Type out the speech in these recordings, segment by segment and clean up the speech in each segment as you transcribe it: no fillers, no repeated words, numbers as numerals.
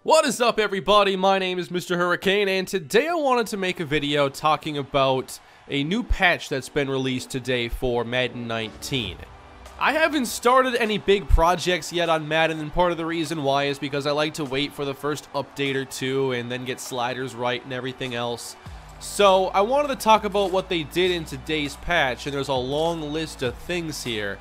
What is up, everybody? My name is MrHurriicane, and today I wanted to make a video talking about a new patch that's been released today for Madden 19. I haven't started any big projects yet on Madden, and part of the reason why is because I like to wait for the first update or two and then get sliders right and everything else. So I wanted to talk about what they did in today's patch, and there's a long list of things here.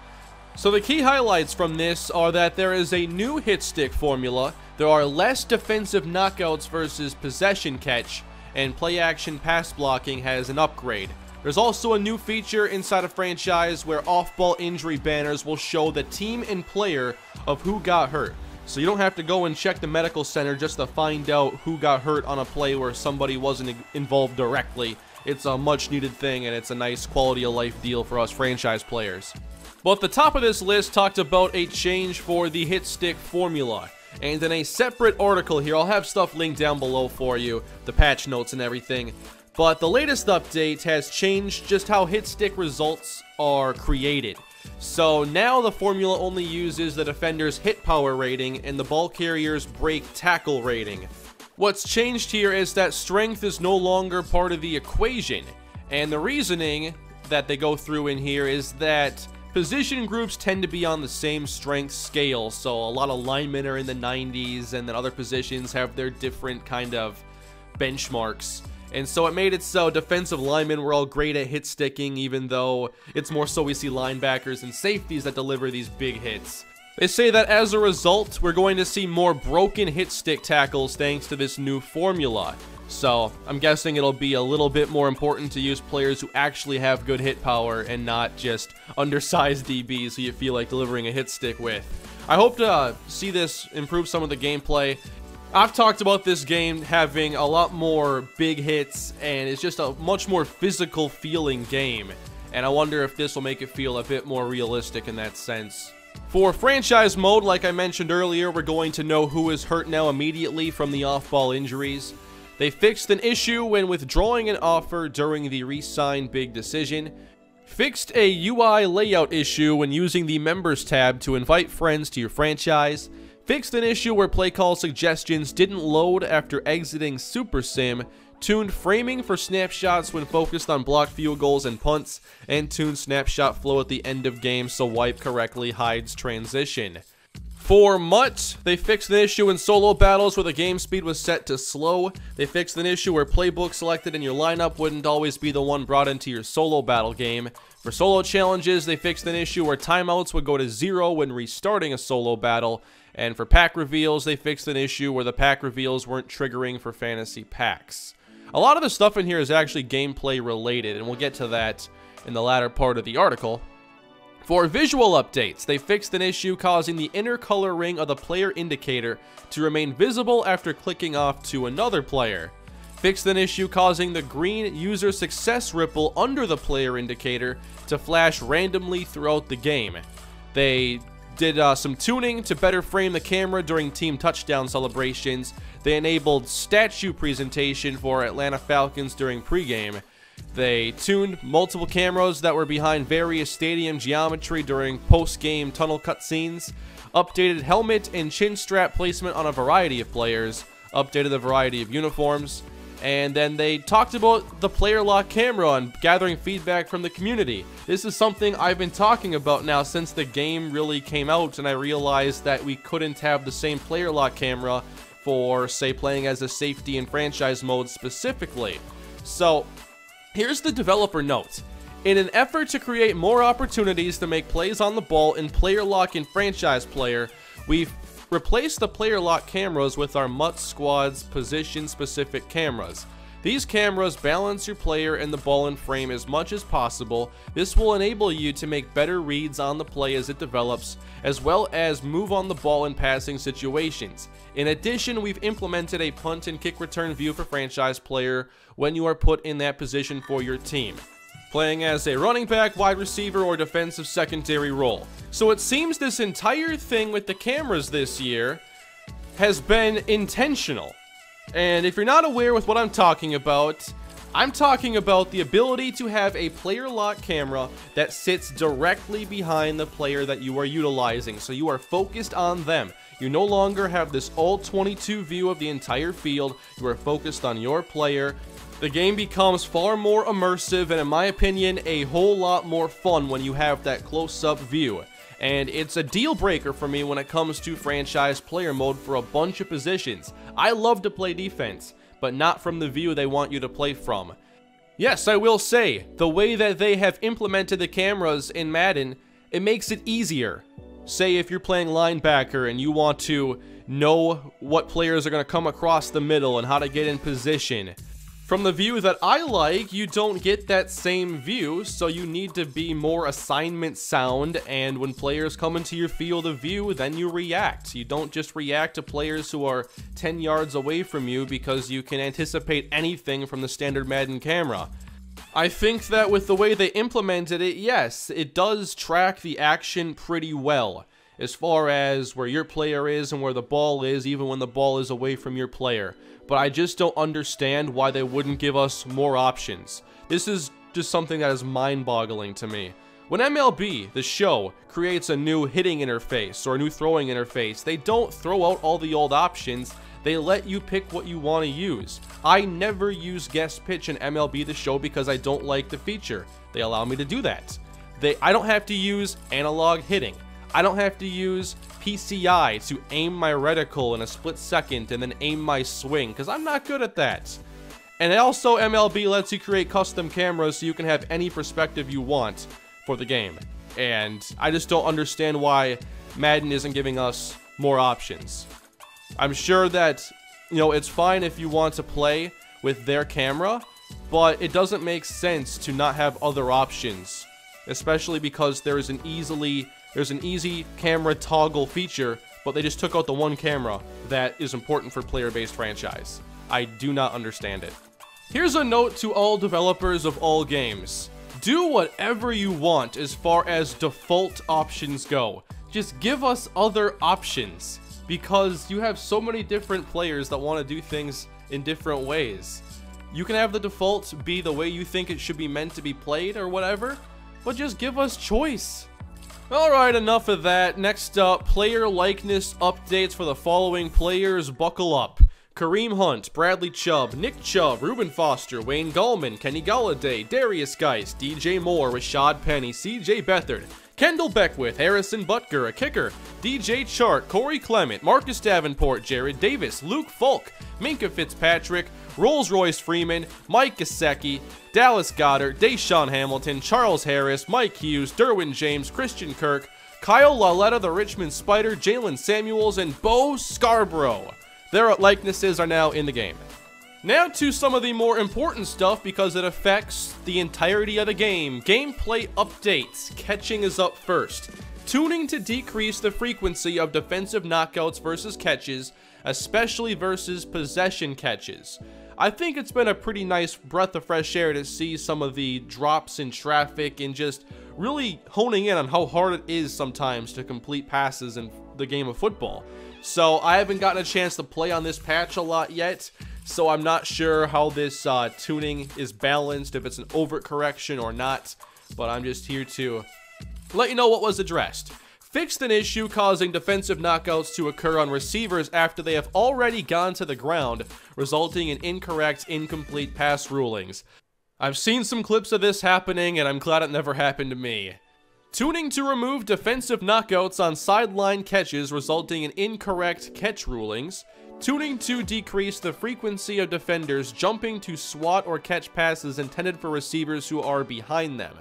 So the key highlights from this are that there is a new hit stick formula, there are less defensive knockouts versus possession catch, and play action pass blocking has an upgrade. There's also a new feature inside of Franchise where off-ball injury banners will show the team and player of who got hurt. So you don't have to go and check the medical center just to find out who got hurt on a play where somebody wasn't involved directly. It's a much needed thing, and it's a nice quality of life deal for us franchise players. But the top of this list talked about a change for the hit stick formula. And in a separate article here, I'll have stuff linked down below for you, the patch notes and everything. But the latest update has changed just how hit stick results are created. So now the formula only uses the defender's hit power rating and the ball carrier's break tackle rating. What's changed here is that strength is no longer part of the equation. And the reasoning that they go through in here is that position groups tend to be on the same strength scale, so a lot of linemen are in the 90s, and then other positions have their different kind of benchmarks. And so it made it so defensive linemen were all great at hit sticking, even though it's more so we see linebackers and safeties that deliver these big hits. They say that as a result, we're going to see more broken hit stick tackles thanks to this new formula. So I'm guessing it'll be a little bit more important to use players who actually have good hit power and not just undersized DBs who you feel like delivering a hit stick with. I hope to see this improve some of the gameplay. I've talked about this game having a lot more big hits, and it's just a much more physical feeling game. And I wonder if this will make it feel a bit more realistic in that sense. For franchise mode, like I mentioned earlier, we're going to know who is hurt now immediately from the off-ball injuries. They fixed an issue when withdrawing an offer during the re-sign big decision. Fixed a UI layout issue when using the members tab to invite friends to your franchise. Fixed an issue where play call suggestions didn't load after exiting Super Sim. Tuned framing for snapshots when focused on blocked field goals and punts. And tuned snapshot flow at the end of game so wipe correctly hides transition. For MUT, they fixed an issue in solo battles where the game speed was set to slow. They fixed an issue where playbook selected in your lineup wouldn't always be the one brought into your solo battle game. For solo challenges, they fixed an issue where timeouts would go to 0 when restarting a solo battle. And for pack reveals, they fixed an issue where the pack reveals weren't triggering for fantasy packs. A lot of the stuff in here is actually gameplay related, and we'll get to that in the latter part of the article. For visual updates, they fixed an issue causing the inner color ring of the player indicator to remain visible after clicking off to another player. Fixed an issue causing the green user success ripple under the player indicator to flash randomly throughout the game. They did some tuning to better frame the camera during team touchdown celebrations. They enabled statue presentation for Atlanta Falcons during pregame. They tuned multiple cameras that were behind various stadium geometry during post-game tunnel cutscenes, updated helmet and chin strap placement on a variety of players, updated a variety of uniforms, and then they talked about the player lock camera and gathering feedback from the community. This is something I've been talking about now since the game really came out, and I realized that we couldn't have the same player lock camera for, say, playing as a safety in franchise mode specifically. So here's the developer note. In an effort to create more opportunities to make plays on the ball in player lock and franchise player, we've replaced the player lock cameras with our MUT squad's position specific cameras. These cameras balance your player and the ball in frame as much as possible. This will enable you to make better reads on the play as it develops, as well as move on the ball in passing situations. In addition, we've implemented a punt and kick return view for franchise player when you are put in that position for your team, playing as a running back, wide receiver, or defensive secondary role. So it seems this entire thing with the cameras this year has been intentional. And if you're not aware with what I'm talking about the ability to have a player lock camera that sits directly behind the player that you are utilizing. So you are focused on them. You no longer have this all-22 view of the entire field. You are focused on your player. The game becomes far more immersive and, in my opinion, a whole lot more fun when you have that close-up view. And it's a deal breaker for me when it comes to franchise player mode for a bunch of positions. I love to play defense, but not from the view they want you to play from. Yes, I will say, the way that they have implemented the cameras in Madden, it makes it easier. Say if you're playing linebacker and you want to know what players are going to come across the middle and how to get in position. From the view that I like, you don't get that same view, so you need to be more assignment sound, and when players come into your field of view, then you react. You don't just react to players who are 10 yards away from you because you can anticipate anything from the standard Madden camera. I think that with the way they implemented it, yes, it does track the action pretty well, as far as where your player is and where the ball is, even when the ball is away from your player. But I just don't understand why they wouldn't give us more options. This is just something that is mind-boggling to me. When MLB, the show, creates a new hitting interface or a new throwing interface, they don't throw out all the old options. They let you pick what you want to use. I never use guest pitch in MLB The Show because I don't like the feature. They allow me to do that. I don't have to use analog hitting. I don't have to use PCI to aim my reticle in a split second and then aim my swing, because I'm not good at that. And also, MLB lets you create custom cameras so you can have any perspective you want for the game. And I just don't understand why Madden isn't giving us more options. I'm sure that, it's fine if you want to play with their camera, but it doesn't make sense to not have other options, especially because there's an easy camera toggle feature, but they just took out the one camera that is important for player-based franchise. I do not understand it. Here's a note to all developers of all games. Do whatever you want as far as default options go. Just give us other options, because you have so many different players that want to do things in different ways. You can have the default be the way you think it should be meant to be played or whatever, but just give us choice. Alright, enough of that. Next up, player likeness updates for the following players. Buckle up. Kareem Hunt, Bradley Chubb, Nick Chubb, Reuben Foster, Wayne Gallman, Kenny Golladay, Darius Geist, DJ Moore, Rashad Penny, CJ Beathard, Kendall Beckwith, Harrison Butker, a kicker, DJ Chark, Corey Clement, Marcus Davenport, Jared Davis, Luke Falk, Minka Fitzpatrick, Rolls-Royce Freeman, Mike Gesicki, Dallas Goedert, Deshaun Hamilton, Charles Harris, Mike Hughes, Derwin James, Christian Kirk, Kyle Lauletta, the Richmond Spider, Jalen Samuels, and Bo Scarborough. Their likenesses are now in the game. Now to some of the more important stuff because it affects the entirety of the game. Gameplay updates. Catching is up first. Tuning to decrease the frequency of defensive knockouts versus catches, especially versus possession catches. I think it's been a pretty nice breath of fresh air to see some of the drops in traffic and just really honing in on how hard it is sometimes to complete passes in the game of football. So I haven't gotten a chance to play on this patch a lot yet, so I'm not sure how this tuning is balanced, if it's an overcorrection or not, but I'm just here to let you know what was addressed. Fixed an issue causing defensive knockouts to occur on receivers after they have already gone to the ground, resulting in incorrect, incomplete pass rulings. I've seen some clips of this happening, and I'm glad it never happened to me. Tuning to remove defensive knockouts on sideline catches, resulting in incorrect catch rulings. Tuning to decrease the frequency of defenders jumping to swat or catch passes intended for receivers who are behind them.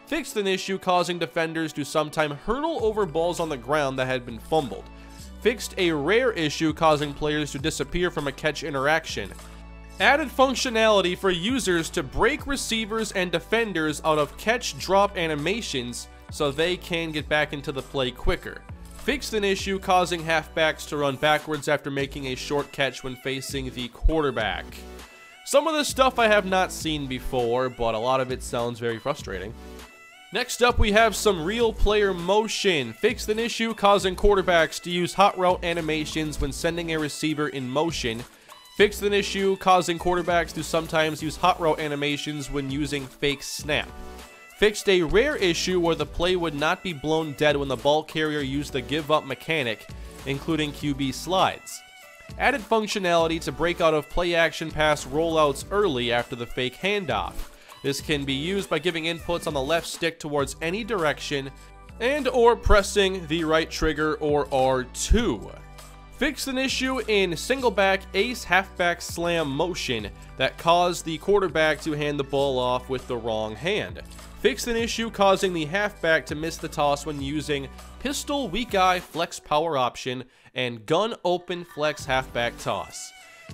Fixed an issue causing defenders to sometimes hurdle over balls on the ground that had been fumbled. Fixed a rare issue causing players to disappear from a catch interaction. Added functionality for users to break receivers and defenders out of catch-drop animations so they can get back into the play quicker. Fixed an issue causing halfbacks to run backwards after making a short catch when facing the quarterback. Some of this stuff I have not seen before, but a lot of it sounds very frustrating. Next up, we have some real player motion. Fixed an issue causing quarterbacks to use hot route animations when sending a receiver in motion. Fixed an issue causing quarterbacks to sometimes use hot route animations when using fake snap. Fixed a rare issue where the play would not be blown dead when the ball carrier used the give up mechanic. including QB slides. Added functionality to break out of play-action pass rollouts early after the fake handoff. This can be used by giving inputs on the left stick towards any direction and or pressing the right trigger or R2. Fixed an issue in single back ace halfback slam motion that caused the quarterback to hand the ball off with the wrong hand. Fixed an issue causing the halfback to miss the toss when using pistol weak eye flex power option and gun open flex halfback toss.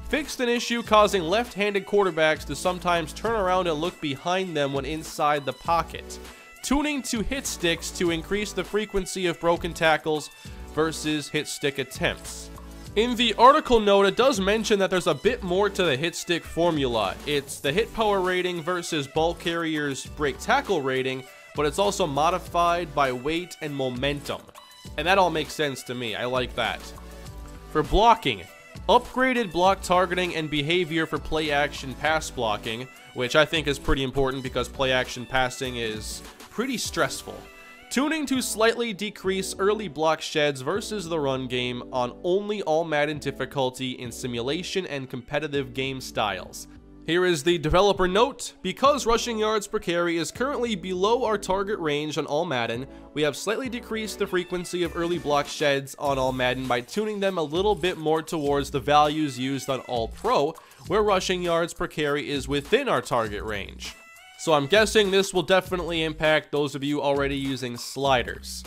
Fixed an issue causing left-handed quarterbacks to sometimes turn around and look behind them when inside the pocket. Tuning to hit sticks to increase the frequency of broken tackles versus hit stick attempts. In the article note, it does mention that there's a bit more to the hit stick formula. It's the hit power rating versus ball carrier's break tackle rating, but it's also modified by weight and momentum. And that all makes sense to me. I like that. For blocking, upgraded block targeting and behavior for play action pass blocking, which I think is pretty important because play action passing is pretty stressful. Tuning to slightly decrease early block sheds versus the run game on only all Madden difficulty in simulation and competitive game styles. Here is the developer note. Because rushing yards per carry is currently below our target range on all Madden, we have slightly decreased the frequency of early block sheds on all Madden by tuning them a little bit more towards the values used on all Pro, where rushing yards per carry is within our target range. So I'm guessing this will definitely impact those of you already using sliders.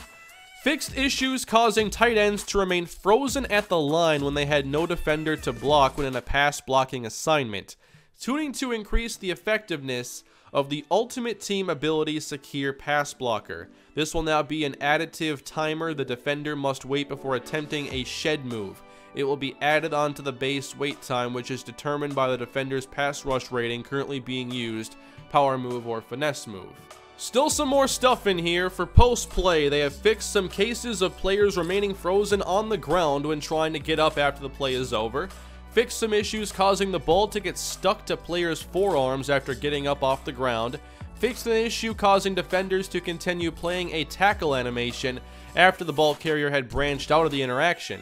Fixed issues causing tight ends to remain frozen at the line when they had no defender to block when in a pass blocking assignment. Tuning to increase the effectiveness of the Ultimate Team ability Secure Pass Blocker. This will now be an additive timer the defender must wait before attempting a shed move. It will be added onto the base wait time, which is determined by the defender's pass rush rating currently being used, power move or finesse move. Still some more stuff in here. For post play, they have fixed some cases of players remaining frozen on the ground when trying to get up after the play is over. Fixed some issues causing the ball to get stuck to players' forearms after getting up off the ground. Fixed an issue causing defenders to continue playing a tackle animation after the ball carrier had branched out of the interaction.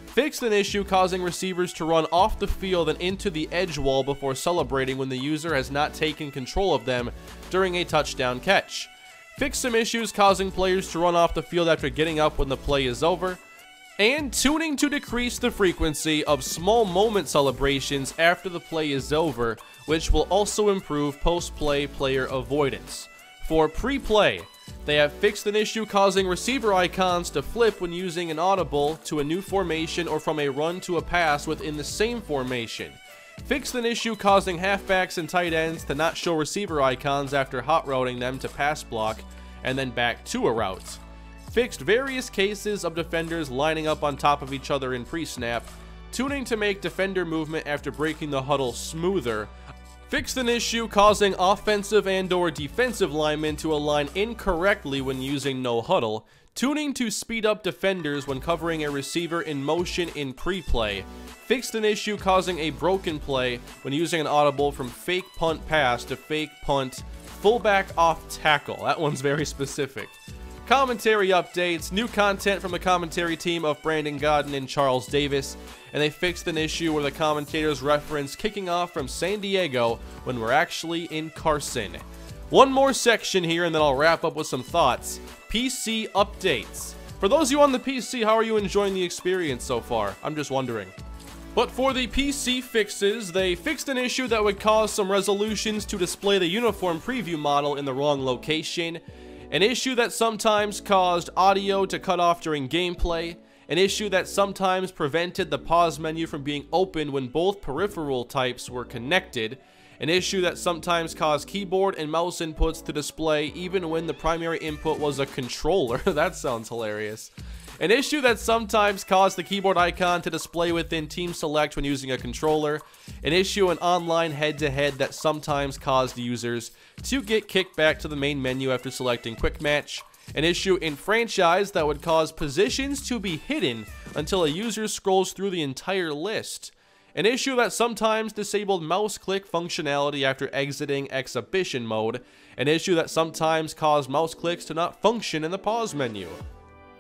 Fixed an issue causing receivers to run off the field and into the edge wall before celebrating when the user has not taken control of them during a touchdown catch. Fixed some issues causing players to run off the field after getting up when the play is over. And tuning to decrease the frequency of small moment celebrations after the play is over, which will also improve post-play player avoidance. For pre-play, they have fixed an issue causing receiver icons to flip when using an audible to a new formation or from a run to a pass within the same formation. Fixed an issue causing halfbacks and tight ends to not show receiver icons after hot routing them to pass block and then back to a route. Fixed various cases of defenders lining up on top of each other in pre-snap, tuning to make defender movement after breaking the huddle smoother. Fixed an issue causing offensive and or defensive linemen to align incorrectly when using no huddle, tuning to speed up defenders when covering a receiver in motion in pre-play. Fixed an issue causing a broken play when using an audible from fake punt pass to fake punt fullback off tackle. That one's very specific. Commentary updates, new content from the commentary team of Brandon Godden and Charles Davis, and they fixed an issue where the commentators reference kicking off from San Diego when we're actually in Carson. One more section here and then I'll wrap up with some thoughts. PC updates. For those of you on the PC, how are you enjoying the experience so far? I'm just wondering. But for the PC fixes, they fixed an issue that would cause some resolutions to display the uniform preview model in the wrong location. An issue that sometimes caused audio to cut off during gameplay. An issue that sometimes prevented the pause menu from being opened when both peripheral types were connected. An issue that sometimes caused keyboard and mouse inputs to display even when the primary input was a controller. That sounds hilarious. An issue that sometimes caused the keyboard icon to display within Team Select when using a controller. An issue in online head-to-head that sometimes caused users to get kicked back to the main menu after selecting Quick Match. An issue in Franchise that would cause positions to be hidden until a user scrolls through the entire list. An issue that sometimes disabled mouse click functionality after exiting exhibition mode. An issue that sometimes caused mouse clicks to not function in the pause menu.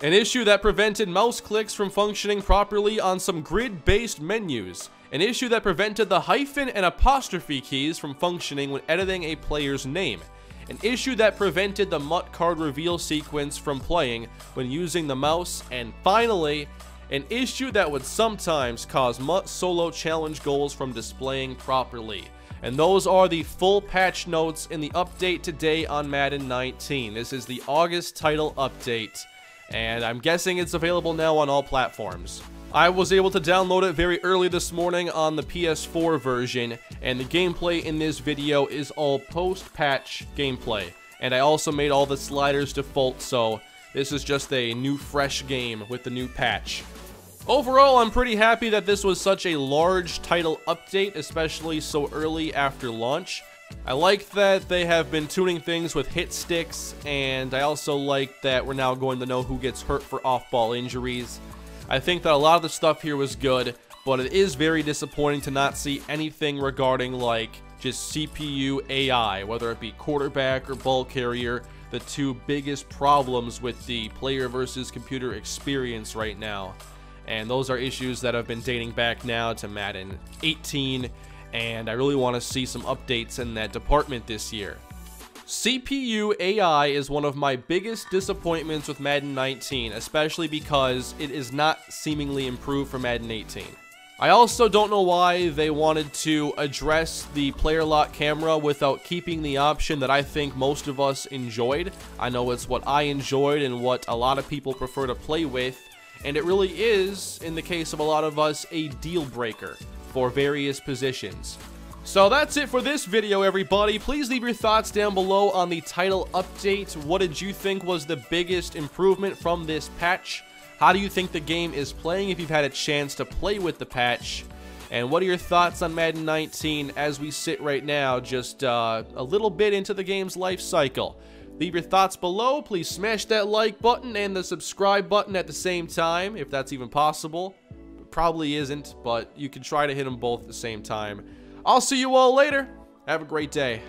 An issue that prevented mouse clicks from functioning properly on some grid-based menus. An issue that prevented the hyphen and apostrophe keys from functioning when editing a player's name. An issue that prevented the MUT card reveal sequence from playing when using the mouse. And finally, an issue that would sometimes cause MUT solo challenge goals from displaying properly. And those are the full patch notes in the update today on Madden 19. This is the August title update, and I'm guessing it's available now on all platforms. I was able to download it very early this morning on the PS4 version, and the gameplay in this video is all post-patch gameplay. And I also made all the sliders default, so this is just a new fresh game with the new patch. Overall, I'm pretty happy that this was such a large title update, especially so early after launch. I like that they have been tuning things with hit sticks, and I also like that we're now going to know who gets hurt for off-ball injuries. I think that a lot of the stuff here was good, but it is very disappointing to not see anything regarding like just CPU AI, whether it be quarterback or ball carrier, the two biggest problems with the player versus computer experience right now. And those are issues that have been dating back now to Madden 18, and I really want to see some updates in that department this year. CPU AI is one of my biggest disappointments with Madden 19, especially because it is not seemingly improved for Madden 18. I also don't know why they wanted to address the player lock camera without keeping the option that I think most of us enjoyed. I know it's what I enjoyed and what a lot of people prefer to play with, and it really is, in the case of a lot of us, a deal breaker for various positions. So that's it for this video, everybody. Please leave your thoughts down below on the title update. What did you think was the biggest improvement from this patch? How do you think the game is playing if you've had a chance to play with the patch? And what are your thoughts on Madden 19 as we sit right now, just a little bit into the game's life cycle? Leave your thoughts below. Please smash that like button and the subscribe button at the same time, if that's even possible. It probably isn't, but you can try to hit them both at the same time. I'll see you all later. Have a great day.